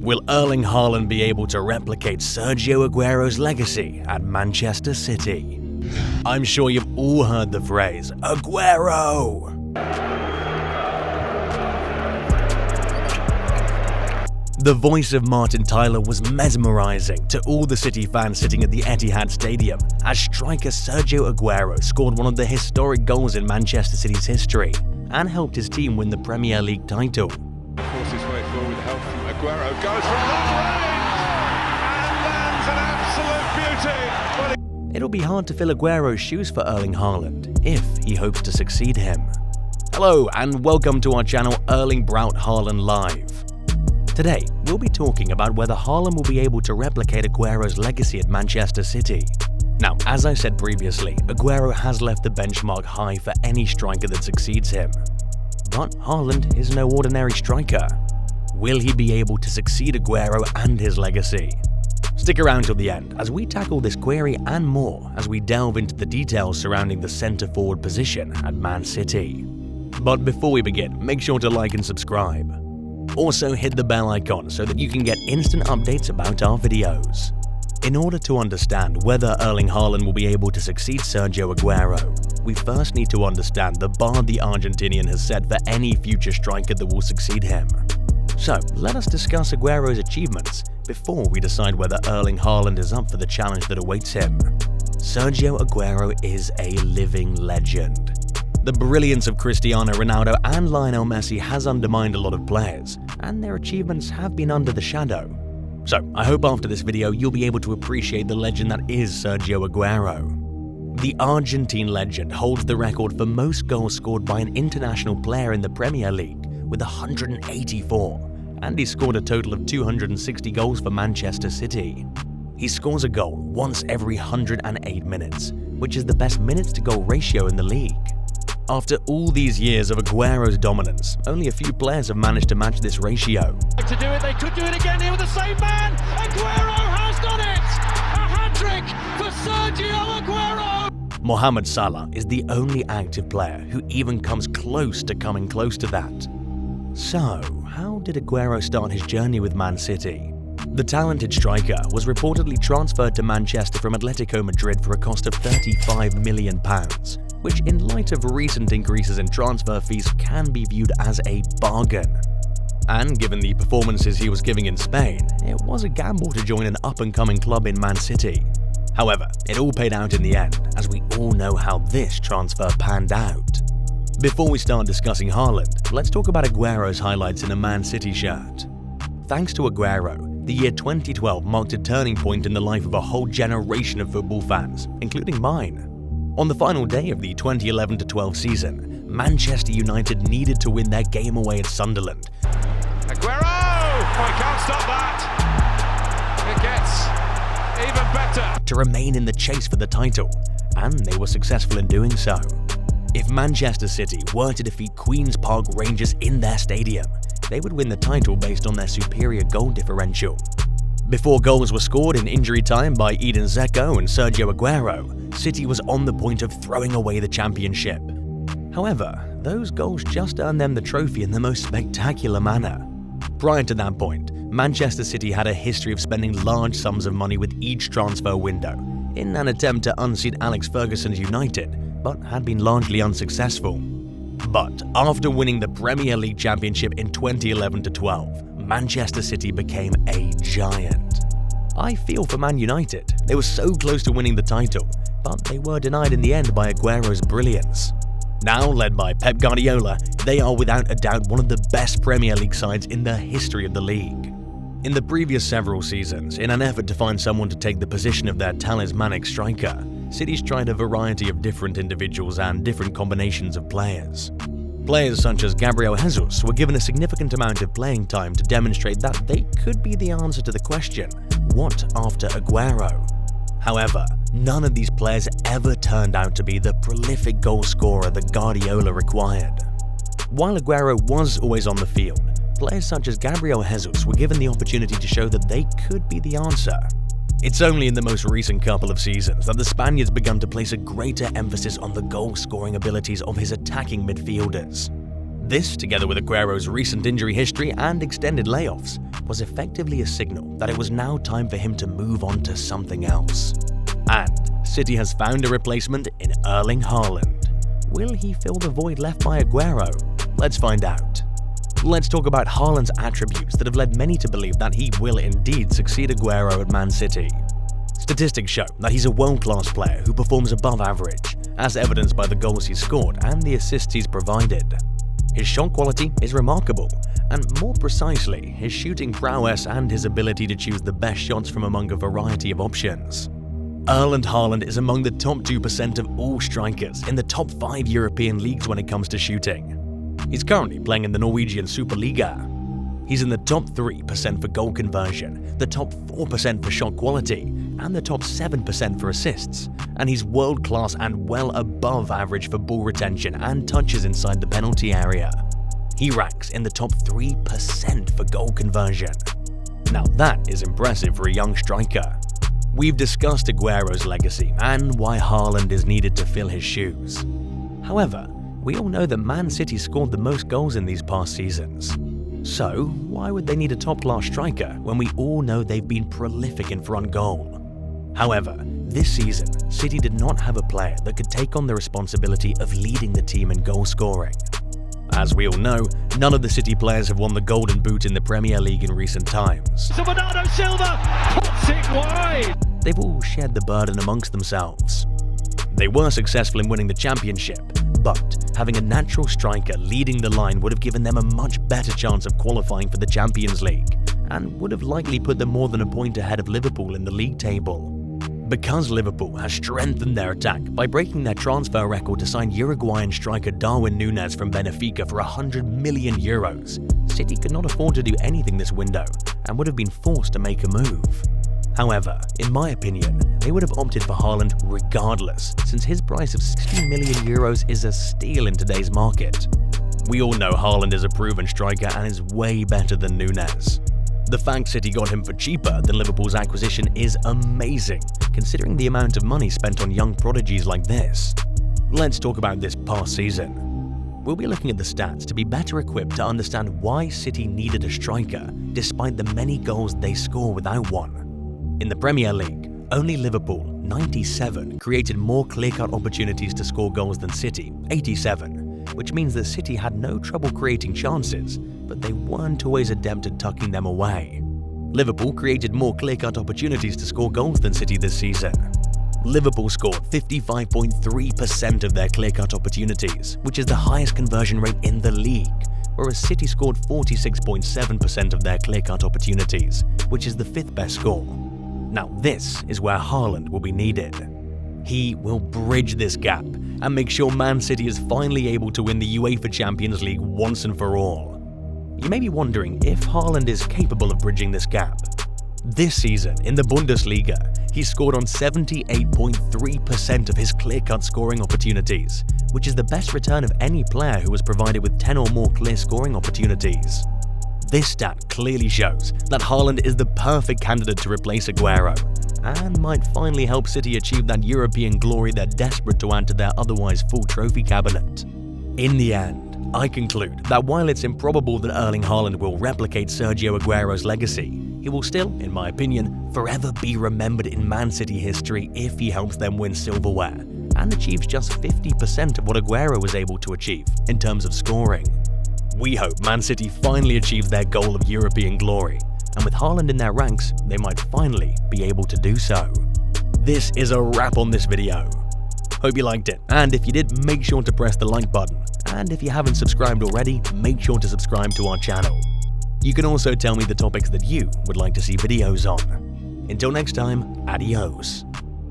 Will Erling Haaland be able to replicate Sergio Aguero's legacy at Manchester City? I'm sure you've all heard the phrase, Aguero! The voice of Martin Tyler was mesmerizing to all the City fans sitting at the Etihad Stadium as striker Sergio Aguero scored one of the historic goals in Manchester City's history and helped his team win the Premier League title. Forces his way forward with help from Aguero, goes from long range and lands an absolute beauty. It'll be hard to fill Aguero's shoes for Erling Haaland if he hopes to succeed him. Hello and welcome to our channel Erling Braut Haaland Live. Today, we'll be talking about whether Haaland will be able to replicate Aguero's legacy at Manchester City. Now, as I said previously, Aguero has left the benchmark high for any striker that succeeds him. But Haaland is no ordinary striker. Will he be able to succeed Aguero and his legacy? Stick around till the end as we tackle this query and more as we delve into the details surrounding the centre-forward position at Man City. But before we begin, make sure to like and subscribe. Also hit the bell icon so that you can get instant updates about our videos. In order to understand whether Erling Haaland will be able to succeed Sergio Aguero, we first need to understand the bar the Argentinian has set for any future striker that will succeed him. So let us discuss Aguero's achievements before we decide whether Erling Haaland is up for the challenge that awaits him. Sergio Aguero is a living legend. The brilliance of Cristiano Ronaldo and Lionel Messi has undermined a lot of players, and their achievements have been under the shadow. So, I hope after this video you'll be able to appreciate the legend that is Sergio Aguero. The Argentine legend holds the record for most goals scored by an international player in the Premier League, with 184, and he scored a total of 260 goals for Manchester City. He scores a goal once every 108 minutes, which is the best minutes-to-goal ratio in the league. After all these years of Aguero's dominance, only a few players have managed to match this ratio. To do it, they could do it again here with the same man. Aguero has done it! A hat-trick for Sergio Aguero! Mohamed Salah is the only active player who even comes close to coming close to that. So, how did Aguero start his journey with Man City? The talented striker was reportedly transferred to Manchester from Atletico Madrid for a cost of £35 million. Which in light of recent increases in transfer fees can be viewed as a bargain. And given the performances he was giving in Spain, it was a gamble to join an up-and-coming club in Man City. However, it all paid out in the end, as we all know how this transfer panned out. Before we start discussing Haaland, let's talk about Aguero's highlights in a Man City shirt. Thanks to Aguero, the year 2012 marked a turning point in the life of a whole generation of football fans, including mine. On the final day of the 2011-12 season, Manchester United needed to win their game away at Sunderland. Aguero! Oh, he can't stop that. It gets even better. To remain in the chase for the title, and they were successful in doing so. If Manchester City were to defeat Queen's Park Rangers in their stadium, they would win the title based on their superior goal differential. Before goals were scored in injury time by Edin Dzeko and Sergio Aguero, City was on the point of throwing away the championship. However, those goals just earned them the trophy in the most spectacular manner. Prior to that point, Manchester City had a history of spending large sums of money with each transfer window in an attempt to unseat Alex Ferguson's United, but had been largely unsuccessful. But after winning the Premier League Championship in 2011-12, Manchester City became a giant. I feel for Man United. They were so close to winning the title, but they were denied in the end by Aguero's brilliance. Now led by Pep Guardiola, they are without a doubt one of the best Premier League sides in the history of the league. In the previous several seasons, in an effort to find someone to take the position of their talismanic striker, City's tried a variety of different individuals and different combinations of players. Players such as Gabriel Jesus were given a significant amount of playing time to demonstrate that they could be the answer to the question, what after Aguero? However, none of these players ever turned out to be the prolific goal scorer that Guardiola required. While Aguero was always on the field, players such as Gabriel Jesus were given the opportunity to show that they could be the answer. It's only in the most recent couple of seasons that the Spaniards begun to place a greater emphasis on the goal-scoring abilities of his attacking midfielders. This, together with Aguero's recent injury history and extended layoffs, was effectively a signal that it was now time for him to move on to something else. And City has found a replacement in Erling Haaland. Will he fill the void left by Aguero? Let's find out. Let's talk about Haaland's attributes that have led many to believe that he will indeed succeed Aguero at Man City. Statistics show that he's a world-class player who performs above average, as evidenced by the goals he's scored and the assists he's provided. His shot quality is remarkable, and more precisely, his shooting prowess and his ability to choose the best shots from among a variety of options. Erling Haaland is among the top 2% of all strikers in the top 5 European leagues when it comes to shooting. He's currently playing in the Norwegian Superliga. He's in the top 3% for goal conversion, the top 4% for shot quality, and the top 7% for assists, and he's world-class and well above average for ball retention and touches inside the penalty area. He ranks in the top 3% for goal conversion. Now that is impressive for a young striker. We've discussed Aguero's legacy and why Haaland is needed to fill his shoes. However, we all know that Man City scored the most goals in these past seasons. So, why would they need a top-class striker when we all know they've been prolific in front goal? However, this season, City did not have a player that could take on the responsibility of leading the team in goal scoring. As we all know, none of the City players have won the Golden Boot in the Premier League in recent times. So Bernardo Silva puts it wide. They've all shared the burden amongst themselves. They were successful in winning the championship, but having a natural striker leading the line would have given them a much better chance of qualifying for the Champions League, and would have likely put them more than a point ahead of Liverpool in the league table. Because Liverpool has strengthened their attack by breaking their transfer record to sign Uruguayan striker Darwin Núñez from Benfica for €100 million, City could not afford to do anything this window and would have been forced to make a move. However, in my opinion, they would have opted for Haaland regardless, since his price of €60 million is a steal in today's market. We all know Haaland is a proven striker and is way better than Núñez. The fact City got him for cheaper than Liverpool's acquisition is amazing, considering the amount of money spent on young prodigies like this. Let's talk about this past season. We'll be looking at the stats to be better equipped to understand why City needed a striker, despite the many goals they score without one. In the Premier League, only Liverpool, 97, created more clear-cut opportunities to score goals than City, 87, which means that City had no trouble creating chances, but they weren't always adept at tucking them away. Liverpool created more clear-cut opportunities to score goals than City this season. Liverpool scored 55.3% of their clear-cut opportunities, which is the highest conversion rate in the league, whereas City scored 46.7% of their clear-cut opportunities, which is the 5th best score. Now this is where Haaland will be needed. He will bridge this gap and make sure Man City is finally able to win the UEFA Champions League once and for all. You may be wondering if Haaland is capable of bridging this gap. This season, in the Bundesliga, he scored on 78.3% of his clear-cut scoring opportunities, which is the best return of any player who was provided with 10 or more clear scoring opportunities. This stat clearly shows that Haaland is the perfect candidate to replace Aguero, and might finally help City achieve that European glory they're desperate to add to their otherwise full trophy cabinet. In the end, I conclude that while it's improbable that Erling Haaland will replicate Sergio Aguero's legacy, he will still, in my opinion, forever be remembered in Man City history if he helps them win silverware, and achieves just 50% of what Aguero was able to achieve in terms of scoring. We hope Man City finally achieves their goal of European glory, and with Haaland in their ranks, they might finally be able to do so. This is a wrap on this video. Hope you liked it, and if you did, make sure to press the like button, and if you haven't subscribed already, make sure to subscribe to our channel. You can also tell me the topics that you would like to see videos on. Until next time, adios.